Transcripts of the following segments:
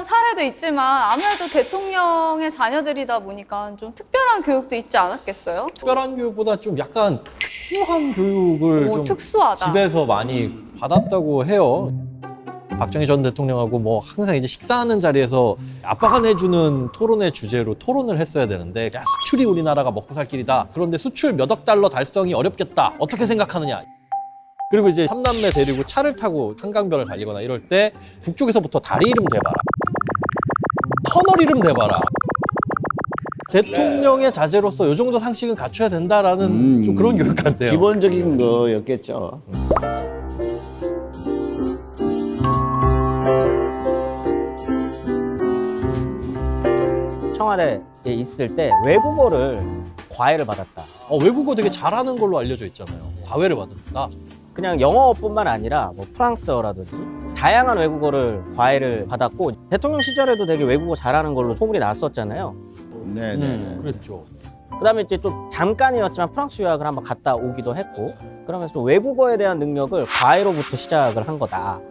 사례도 있지만 아무래도 대통령의 자녀들이다 보니까 좀 특별한 교육도 있지 않았겠어요? 특별한 교육보다 좀 약간 특수한 교육을 좀 특수하다. 집에서 많이 받았다고 해요. 박정희 전 대통령하고 뭐 항상 이제 식사하는 자리에서 아빠가 내주는 토론의 주제로 토론을 했어야 되는데, 야, 수출이 우리나라가 먹고 살 길이다. 그런데 수출 몇 억 달러 달성이 어렵겠다. 어떻게 생각하느냐. 그리고 이제 삼남매 데리고 차를 타고 한강변을 달리거나 이럴 때 북쪽에서부터 다리 이름 대봐라, 터널 이름 대봐라. 대통령의 자제로서 이 정도 상식은 갖춰야 된다라는 좀 그런 교육 같아요. 기본적인 거였겠죠. 청와대에 있을 때 외국어를 과외를 받았다. 외국어 되게 잘하는 걸로 알려져 있잖아요. 과외를 받았다. 그냥 영어뿐만 아니라 뭐 프랑스어라든지 다양한 외국어를 과외를 받았고, 대통령 시절에도 되게 외국어 잘하는 걸로 소문이 났었잖아요. 네네. 그랬죠. 그다음에 이제 좀 잠깐이었지만 프랑스 유학을 한번 갔다 오기도 했고, 그러면서 좀 외국어에 대한 능력을 과외로부터 시작을 한 거다.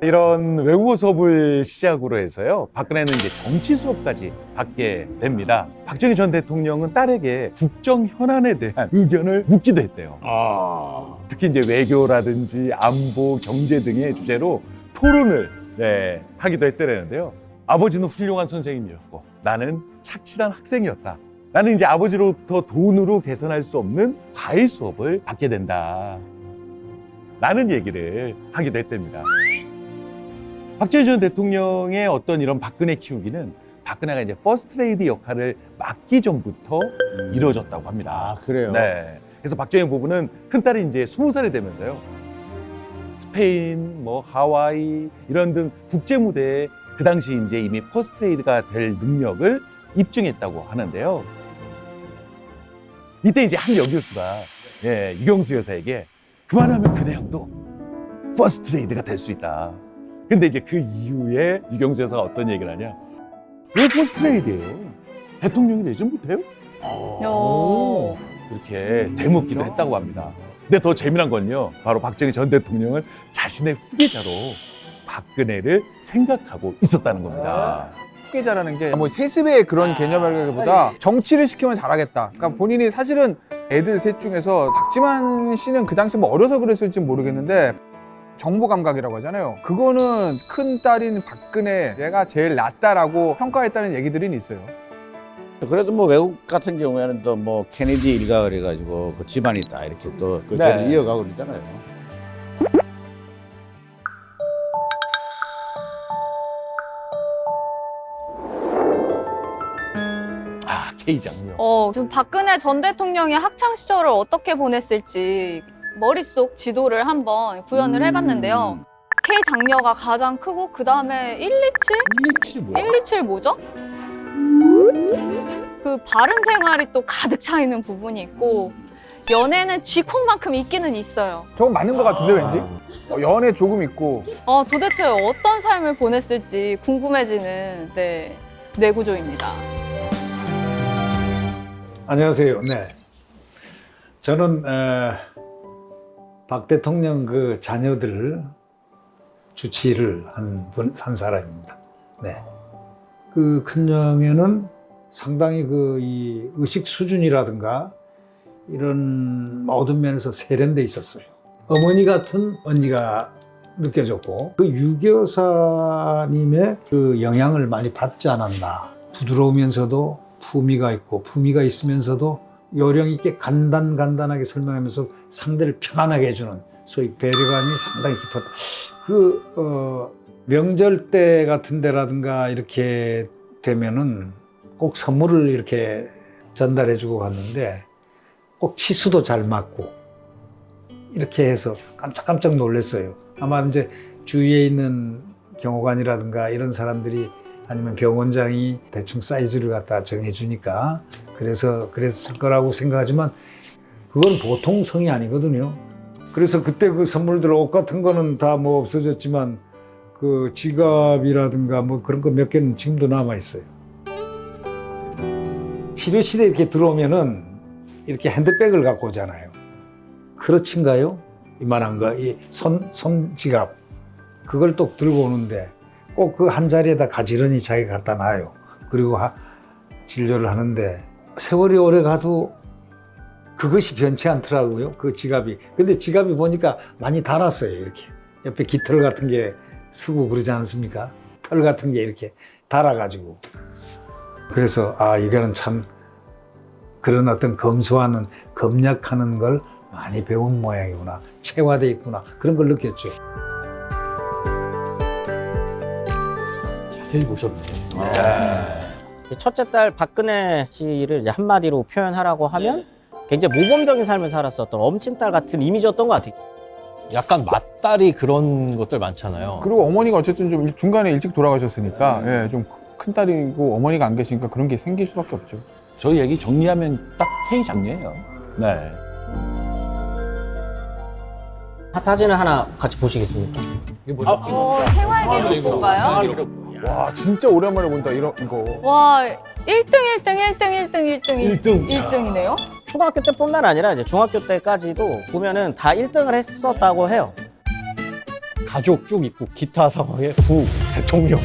이런 외국어 수업을 시작으로 해서요, 박근혜는 이제 정치 수업까지 받게 됩니다. 박정희 전 대통령은 딸에게 국정 현안에 대한 의견을 묻기도 했대요. 특히 이제 외교라든지 안보, 경제 등의 주제로 토론을 하기도 했더라는데요. 아버지는 훌륭한 선생님이었고 나는 착실한 학생이었다. 나는 이제 아버지로부터 돈으로 개선할 수 없는 과외 수업을 받게 된다. 라는 얘기를 하기도 했답니다. 박정희 전 대통령의 어떤 이런 박근혜 키우기는 박근혜가 이제 퍼스트 레이디 역할을 맡기 전부터 이루어졌다고 합니다. 아, 그래요? 네. 그래서 박정희 부부는 큰딸이 이제 20살이 되면서요, 스페인, 뭐 하와이 이런 등 국제 무대에 그 당시 이제 이미 퍼스트 레이디가 될 능력을 입증했다고 하는데요. 이때 이제 한 여교수가 유경수 여사에게 그만하면 그 내용도 퍼스트 레이디가 될 수 있다. 근데 이제 그 이후에 유경수 여사가 어떤 얘기를 하냐? 왜 퍼스트 레이디예요? 대통령이 되지 못해요? 이렇게 되묻기도 했다고 합니다. 근데 더 재미난 건요, 바로 박정희 전 대통령은 자신의 후계자로 박근혜를 생각하고 있었다는 겁니다. 후계자라는 게 뭐 세습의 그런 개념이라기보다 정치를 시키면 잘하겠다. 그러니까 본인이 사실은 애들 셋 중에서 박지만 씨는 그 당시 뭐 어려서 그랬을지 모르겠는데 정보 감각이라고 하잖아요. 그거는 큰 딸인 박근혜가 제일 낫다라고 평가했다는 얘기들이 있어요. 그래도 뭐 외국 같은 경우에는 또 뭐 케네디 일가 그래가지고 그 집안이 있다 이렇게 또 그 네. 절을 이어가고 그러잖아요. K장요. 좀 박근혜 전 대통령의 학창 시절을 어떻게 보냈을지 머릿속 지도를 한번 구현을 해봤는데요. K 장녀가 가장 크고 그 다음에 127? 127이 뭐야? 127 뭐죠? 그 바른 생활이 또 가득 차 있는 부분이 있고, 연애는 쥐콩만큼 있기는 있어요. 저건 맞는 것 같은데 왠지? 연애 조금 있고. 도대체 어떤 삶을 보냈을지 궁금해지는 뇌구조입니다. 안녕하세요. 네, 저는 박 대통령 그 자녀들 주치의를 한 사람입니다. 네, 그 큰형에는 상당히 이 의식 수준이라든가 이런 모든 면에서 세련돼 있었어요. 어머니 같은 언니가 느껴졌고, 그 유교사님의 그 영향을 많이 받지 않았나. 부드러우면서도 품위가 있고, 품위가 있으면서도 요령 있게 간단하게 설명하면서 상대를 편안하게 해주는 소위 배려감이 상당히 깊었다. 명절 때 같은 데라든가 이렇게 되면은 꼭 선물을 이렇게 전달해주고 갔는데 꼭 치수도 잘 맞고 이렇게 해서 깜짝 놀랐어요. 아마 이제 주위에 있는 경호관이라든가 이런 사람들이 아니면 병원장이 대충 사이즈를 갖다 정해주니까 그래서 그랬을 거라고 생각하지만 그건 보통 성이 아니거든요. 그래서 그때 그 선물들, 옷 같은 거는 다 뭐 없어졌지만 그 지갑이라든가 뭐 그런 거 몇 개는 지금도 남아 있어요. 치료실에 이렇게 들어오면은 이렇게 핸드백을 갖고 오잖아요. 크러치인가요? 이만한 거, 이 손 지갑. 그걸 또 들고 오는데 꼭 그 한 자리에다 가지런히 자기가 갖다 놔요. 그리고 진료를 하는데 세월이 오래 가도 그것이 변치 않더라고요. 그 지갑이. 근데 지갑이 보니까 많이 달았어요. 이렇게 옆에 깃털 같은 게 쓰고 그러지 않습니까? 털 같은 게 이렇게 달아가지고. 그래서 이거는 참 그런 어떤 검소하는 검역하는 걸 많이 배운 모양이구나, 체화돼 있구나, 그런 걸 느꼈죠. 자세히 보셨네요. 첫째 딸 박근혜 씨를 이제 한마디로 표현하라고 하면 굉장히 모범적인 삶을 살았었던 엄친딸 같은 이미지였던 것 같아요. 약간 맏딸이 그런 것들 많잖아요. 그리고 어머니가 어쨌든 좀 중간에 일찍 돌아가셨으니까 예, 좀 큰 딸이고 어머니가 안 계시니까 그런 게 생길 수밖에 없죠. 저희 얘기 정리하면 딱 K 장녀예요. 네. 사진을 하나 같이 보시겠습니까? 생활기록부인가요? 와 진짜 오랜만에 본다 이거. 와, 1등이네요? 초등학교 때뿐만 아니라 이제 중학교 때까지도 보면은 다 1등을 했었다고 해요. 가족 쭉 있고 기타 상황에 부 대통령.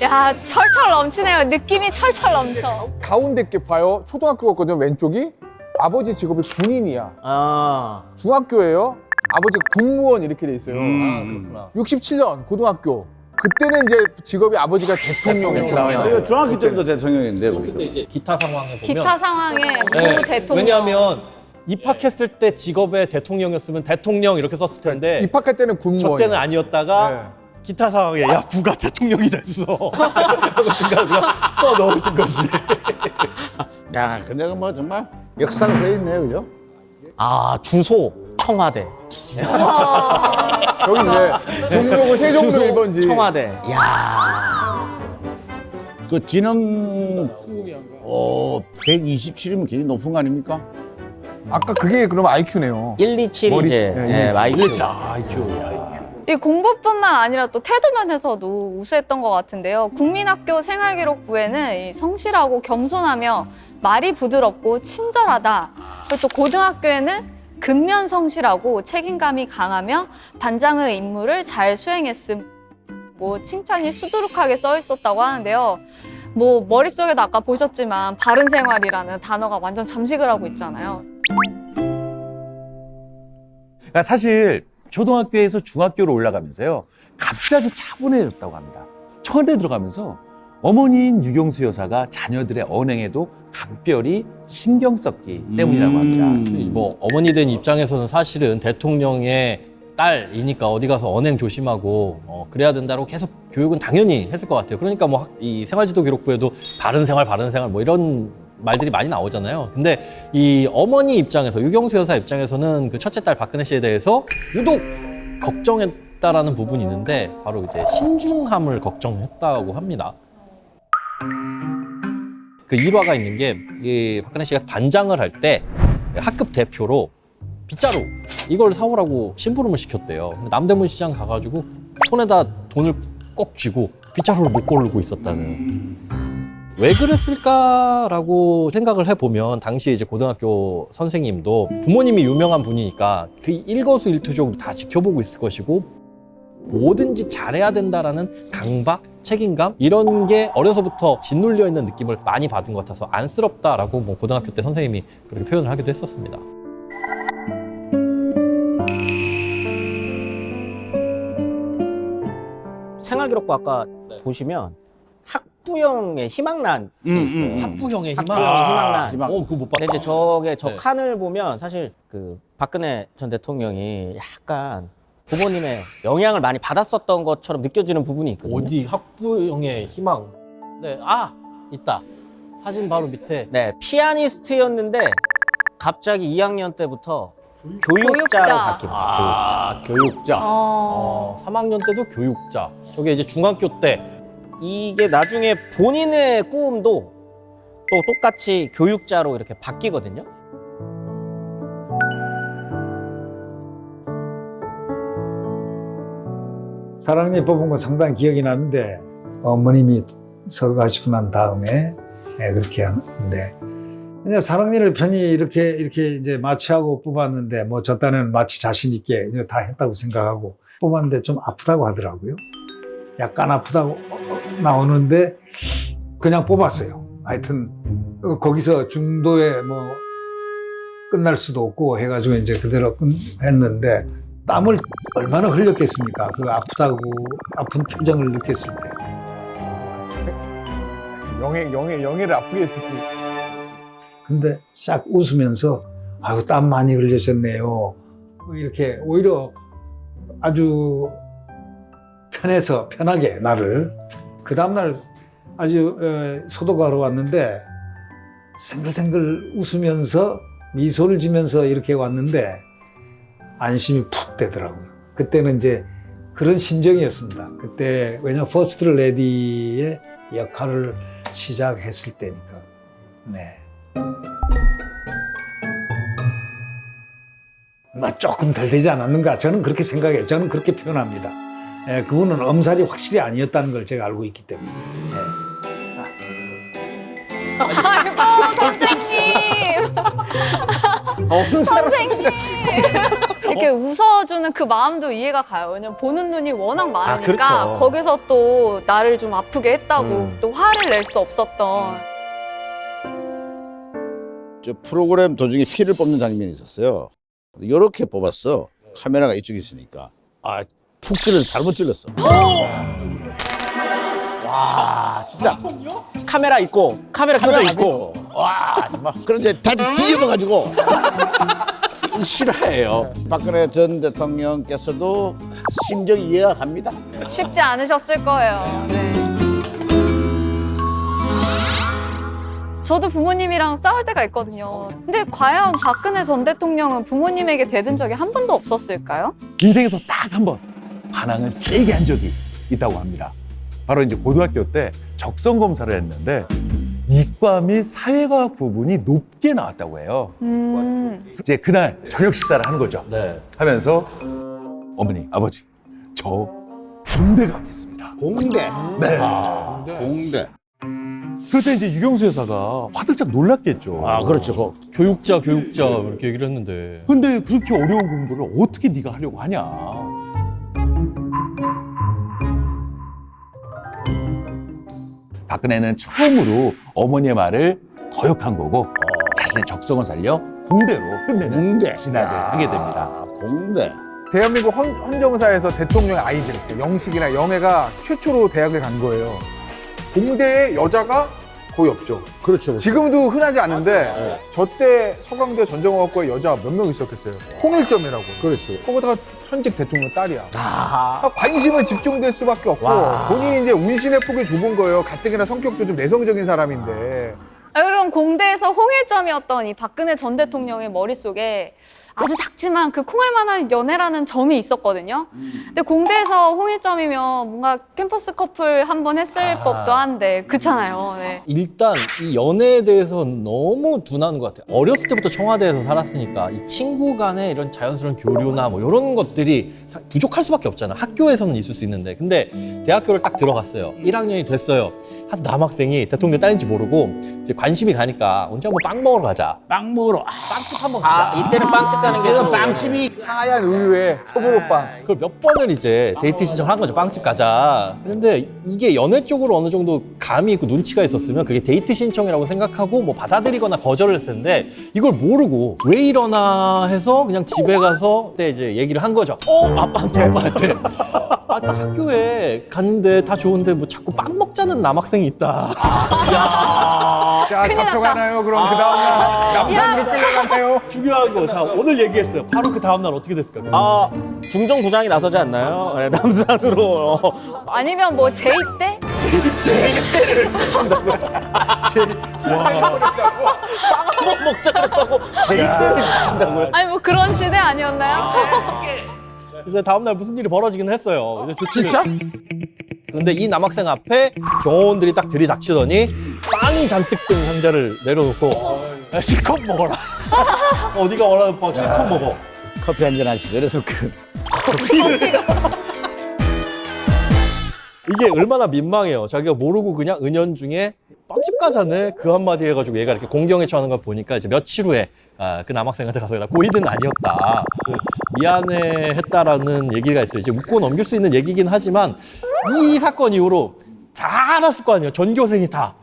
야, 철철 넘치네요. 느낌이 철철 넘쳐. 가운데 게 봐요. 초등학교거든요. 왼쪽이 아버지 직업이 군인이야. 아, 중학교예요. 아버지 군무원 이렇게 돼 있어요. 그렇구나. 67년 고등학교. 그때는 이제 직업이 아버지가 대통령이에요. 이거 중학교 때부터 대통령인데. 근데 이제 기타 상황에 보면 기타 상황에 네, 부 대통령. 왜냐하면 입학했을 때 직업에 대통령이었으면 대통령 이렇게 썼을 텐데 입학할 때는 군무원. 저 때는 아니었다가 네. 기타 상황에 야 부가 대통령이 됐어. 그리고 중간에 그냥 써 넣으신 거지. 야, 근데 뭐 정말 역사가 서 있네요, 그죠? 주소 청와대. 저기 이제 종족을 세 종류로 입은지. 청와대. 야. 그 지능 127이면 굉장히 높은 거 아닙니까? 아까 그게 그럼 IQ네요. 127 머리- 이제 네, IQ. IQ. 이 공부뿐만 아니라 또 태도면에서도 우수했던 것 같은데요. 국민학교 생활기록부에는 이 성실하고 겸손하며 말이 부드럽고 친절하다. 그리고 또 고등학교에는 근면성실하고 책임감이 강하며 반장의 임무를 잘 수행했음. 뭐 칭찬이 수두룩하게 써 있었다고 하는데요. 뭐 머릿속에도 아까 보셨지만 바른생활이라는 단어가 완전 잠식을 하고 있잖아요. 그러니까 사실 초등학교에서 중학교로 올라가면서요. 갑자기 차분해졌다고 합니다. 청와대 들어가면서 어머니인 유경수 여사가 자녀들의 언행에도 각별히 신경 썼기 때문이라고 합니다. 뭐 어머니 된 입장에서는 사실은 대통령의 딸이니까 어디 가서 언행 조심하고 그래야 된다고 계속 교육은 당연히 했을 것 같아요. 그러니까 뭐 이 생활지도 기록부에도 바른 생활 뭐 이런 말들이 많이 나오잖아요. 근데 이 어머니 입장에서 유경수 여사 입장에서는 그 첫째 딸 박근혜 씨에 대해서 유독 걱정했다라는 부분이 있는데 바로 이제 신중함을 걱정했다고 합니다. 그 일화가 있는 게 이 박근혜 씨가 반장을 할 때 학급 대표로 빗자루 이걸 사오라고 심부름을 시켰대요. 근데 남대문 시장 가가지고 손에다 돈을 꼭 쥐고 빗자루를 못 고르고 있었다는. 왜 그랬을까라고 생각을 해보면 당시 이제 고등학교 선생님도 부모님이 유명한 분이니까 그 일거수일투족을 다 지켜보고 있을 것이고 뭐든지 잘해야 된다라는 강박, 책임감 이런 게 어려서부터 짓눌려 있는 느낌을 많이 받은 것 같아서 안쓰럽다라고 뭐 고등학교 때 선생님이 그렇게 표현을 하기도 했었습니다. 생활기록부 아까 보시면 학부형의 희망란이 있어요. 학부형의 희망. 학부형의 희망란. 그거 못 봤다. 근데 이제 저게 저 네. 칸을 보면 사실 그 박근혜 전 대통령이 약간 부모님의 영향을 많이 받았었던 것처럼 느껴지는 부분이 있거든요. 어디 학부형의 희망. 네, 있다. 사진 바로 밑에. 네, 피아니스트였는데 갑자기 2학년 때부터 교육자로 교육자. 바뀝니다. 교육자. 3학년 때도 교육자. 저게 이제 중학교 때. 이게 나중에 본인의 꿈도 또 똑같이 교육자로 이렇게 바뀌거든요. 사랑니 뽑은 거 상당히 기억이 나는데 어머님이 서가시고 난 다음에 그렇게 하는데 그냥 사랑니를 편히 이렇게 이제 마취하고 뽑았는데 뭐 저 딴에는 마취 자신 있게 이제 다 했다고 생각하고 뽑았는데 좀 아프다고 하더라고요. 약간 아프다고 나오는데 그냥 뽑았어요. 하여튼 거기서 중도에 뭐 끝날 수도 없고 해가지고 이제 그대로 했는데 땀을 얼마나 흘렸겠습니까? 그 아픈 표정을 느꼈을 때. 영예를 아프게 했을 때. 근데 싹 웃으면서 아유 땀 많이 흘리셨네요. 이렇게 오히려 아주 편하게 나를 그 다음날 아주 소독하러 왔는데 생글생글 웃으면서 미소를 지면서 이렇게 왔는데 안심이 푹 되더라고요. 그때는 이제 그런 심정이었습니다. 그때 왜냐면 퍼스트 레디의 역할을 시작했을 때니까. 네. 조금 덜 되지 않았는가? 저는 그렇게 생각해요. 저는 그렇게 표현합니다. 예, 그분은 엄살이 확실히 아니었다는 걸 제가 알고 있기 때문에. 아이고 선생님. 선생님. 이렇게 웃어주는 그 마음도 이해가 가요. 왜냐면 보는 눈이 워낙 많으니까 그렇죠. 거기서 또 나를 좀 아프게 했다고 또 화를 낼 수 없었던. 저 프로그램 도중에 피를 뽑는 장면이 있었어요. 이렇게 뽑았어. 카메라가 이쪽에 있으니까. 푹 찔러서 잘못 찔렀어. 와, 진짜. 카메라 있고 카메라 켜져 있고. 와, 정말. 그런데 다시 뒤집어가지고. 싫어해요. 박근혜 전 대통령께서도 심정이 이해가 갑니다. 쉽지 않으셨을 거예요. 네. 저도 부모님이랑 싸울 때가 있거든요. 근데 과연 박근혜 전 대통령은 부모님에게 대든 적이 한 번도 없었을까요? 인생에서 딱 한 번 반항을 세게 한 적이 있다고 합니다. 바로 이제 고등학교 때 적성 검사를 했는데 이과 및 사회과학 부분이 높게 나왔다고 해요. 이제 그날 저녁 식사를 하는 거죠. 네. 하면서 어머니, 아버지, 저 공대 가겠습니다. 공대. 네. 공대. 그래서 이제 유경수 여사가 화들짝 놀랐겠죠. 그렇죠. 교육자 이렇게 얘기를 했는데 근데 그렇게 어려운 공부를 어떻게 네가 하려고 하냐. 박근혜는 처음으로 어머니의 말을 거역한 거고 자신의 적성을 살려 공대로 끝내는 공대. 진학을 하게 됩니다. 공대. 대한민국 헌정사에서 대통령의 아이들, 영식이나 영애가 최초로 대학을 간 거예요. 공대에 여자가 거의 없죠. 그렇죠. 지금도 흔하지 않은데 저 때 서강대 전정학과에 여자 몇 명 있었겠어요. 홍일점이라고. 그렇죠. 거기다가 현직 대통령 딸이야. 관심은 집중될 수밖에 없고 본인이 이제 운신의 폭이 좁은 거예요. 가뜩이나 성격도 좀 내성적인 사람인데. 그럼 공대에서 홍일점이었던 이 박근혜 전 대통령의 머릿속에 아주 작지만 그 콩알만한 연애라는 점이 있었거든요. 근데 공대에서 홍일점이면 뭔가 캠퍼스 커플 한 번 했을 법도 한데 그렇잖아요. 네. 일단 이 연애에 대해서 너무 둔한 것 같아요. 어렸을 때부터 청와대에서 살았으니까 이 친구 간의 이런 자연스러운 교류나 뭐 이런 것들이 부족할 수밖에 없잖아. 학교에서는 있을 수 있는데. 근데 대학교를 딱 들어갔어요. 1학년이 됐어요. 한 남학생이 대통령 딸인지 모르고 이제 관심이 가니까 언제 한번 빵 먹으러 가자. 빵 먹으러. 빵집 한번 가자. 이때는 빵집 가는 게 또- 빵집이 하얀 우유에 소보로빵. 그걸 몇 번을 이제 데이트 신청을 한 거죠. 빵집 가자. 그런데 이게 연애 쪽으로 어느 정도 감이 있고 눈치가 있었으면 그게 데이트 신청이라고 생각하고 뭐 받아들이거나 거절을 했을 텐데 이걸 모르고 왜 이러나 해서 그냥 집에 가서 그때 이제 얘기를 한 거죠. 아빠한테. 학교에 갔는데 다 좋은데 뭐 자꾸 빵 먹자는 남학생이 있다. 자, 잡혀가나요? 그럼 그 다음날 남산으로 끌려가나요? 중요한 거. 자, 오늘 얘기했어요. 바로 그 다음날 어떻게 됐을까? 중정부장이 나서지 않나요? 네, 남산으로. 아니면 뭐 제이 때? 빵 한 번 먹자 그랬다고 제입대를 시킨다고요? 아니 뭐 그런 시대 아니었나요? 그래서 다음날 무슨 일이 벌어지긴 했어요. 진짜? 그런데 이 남학생 앞에 경호원들이 딱 들이닥치더니 빵이 잔뜩 든 상자를 내려놓고 야, 실컷 먹어라. 어디가 원하는 빵 실컷 먹어. 커피 한잔 하시죠. 그래서 이게 얼마나 민망해요. 자기가 모르고 그냥 은연중에 빵집 가자네 그 한마디 해가지고 얘가 이렇게 공경에 처하는 걸 보니까 이제 며칠 후에 그 남학생한테 가서 나 고이드는 아니었다 미안해 했다라는 얘기가 있어요. 이제 웃고 넘길 수 있는 얘기긴 하지만 이 사건 이후로 다 알았을 거 아니에요. 전교생이 다.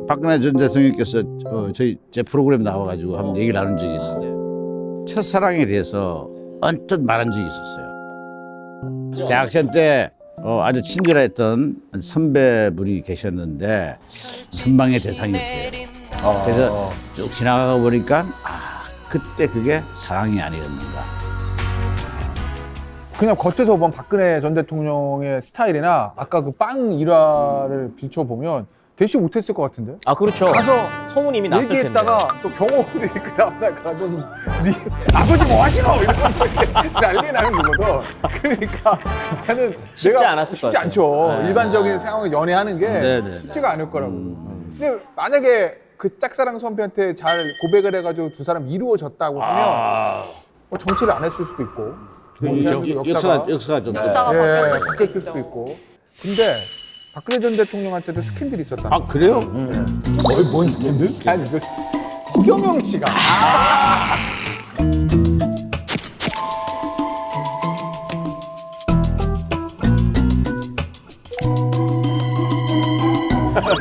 박근혜 전 대통령께서 제 프로그램 나와가지고 한번 얘기를 나눈 적이 있는데 첫사랑에 대해서 언뜻 말한 적이 있었어요. 대학생 때 아주 친절했던 선배분이 계셨는데 선망의 대상이었대요. 그래서 쭉 지나가다 보니까 그때 그게 사랑이 아니었는가. 그냥 겉에서 본 박근혜 전 대통령의 스타일이나 아까 그 빵 일화를 비춰보면 대시 못했을 것 같은데? 아 그렇죠. 가서 소문이 이미 났을 텐데. 얘기했다가 또 경호들이 그 다음날 가서 네 아버지 뭐 하시노? 이러면서 이렇게 난리 나는 거거든. 그러니까 나는 쉽지 내가 않았을 것 쉽지 같아요. 않죠. 네. 일반적인 상황을 연애하는 게 네네네. 쉽지가 않을 거라고. 근데 만약에 그 짝사랑 선배한테 잘 고백을 해가지고 두 사람 이루어졌다고 하면 뭐 정치를 안 했을 수도 있고 역사가 좀 역사가 바뀌었을 수도 바뀌었을 있죠. 수도 있고. 근데 박근혜 전 대통령한테도 스캔들이 있었다. 아 그래요? 뭔 스캔들? 아니 그 허경영 씨가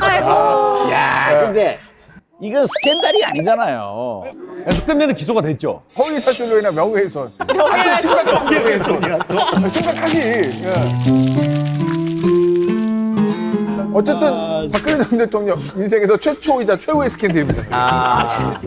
아이고. 야 근데 이건 스캔들이 아니잖아요. 그래서 끝내는 기소가 됐죠. 허위 사실로 인한 명예훼손. 아주 심각한 명예훼손. 심각하지. 예. 어쨌든 박근혜 전 대통령 인생에서 최초이자 최후의 스캔들입니다. 아,